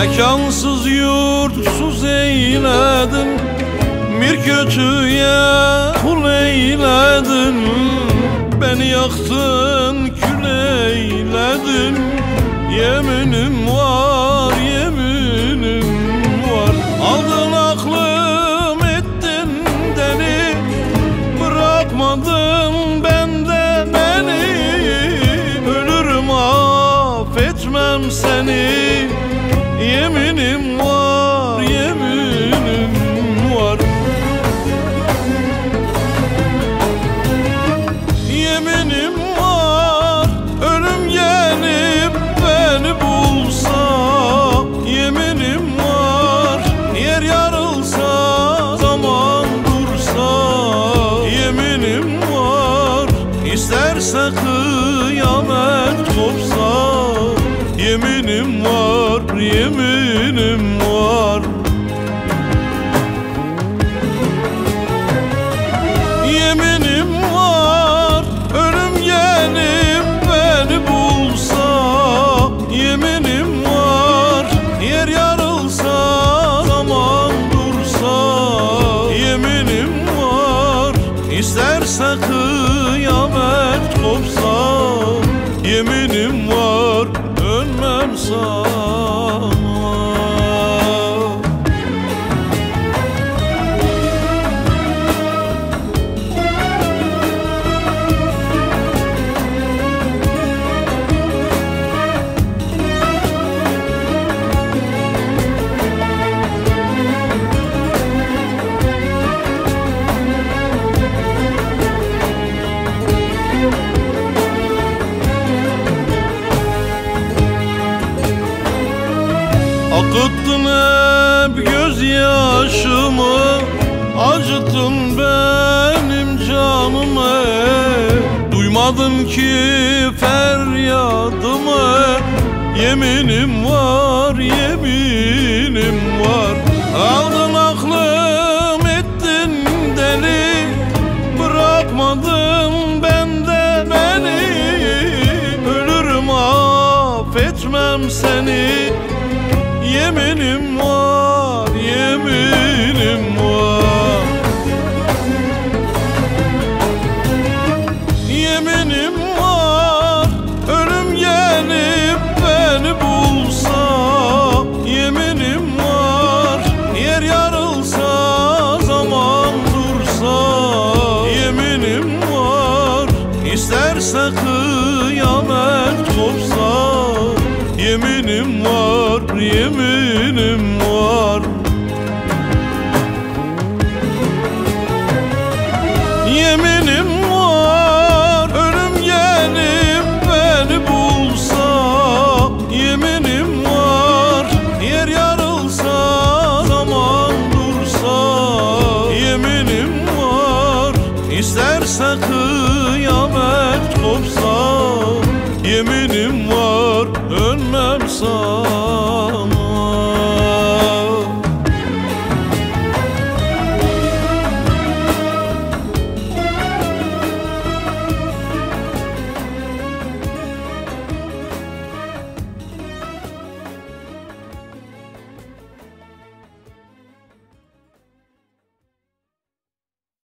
Mekansız yurtsuz eyledin, bir kötüye kul eyledin. Beni yaktın, kül eyledin. Yeminim var, yeminim var. Aldın aklım, ettin deli, bırakmadın bende beni. Ölürüm affetmem seni. Yeminim var, yeminim var. Yeminim var, ölüm gelip beni bulsa. Yeminim var, yer yarılsa, zaman dursa. Yeminim var, isterse kıyamet kopsa. Yeminim var, yeminim var. Yeminim var, ölüm gelip beni bulsa. Yeminim var, yer yarılsa, zaman dursa. Yeminim var, isterse kıyamet kopsa. Yeminim var, dönmem sana. Akıttın hep gözyaşımı, acıttın benim canımı. Duymadın ki feryadımı. Yeminim var, yeminim var. Aldın aklım, ettin deli, bırakmadın bende beni. Ölürüm affetmem seni. Yeminim var, yeminim var. Yeminim var, ölüm gelip beni bulsa. Yeminim var, yer yarılsa, zaman dursa. Yeminim var, isterse kıyamet kopsa. Yeminim var, yeminim var. Yeminim var, ölüm gelip beni bulsa. Yeminim var, yer yarılsa, zaman dursa. Yeminim var, isterse kıyamet kopsa. Yeminim var, dönmem sana.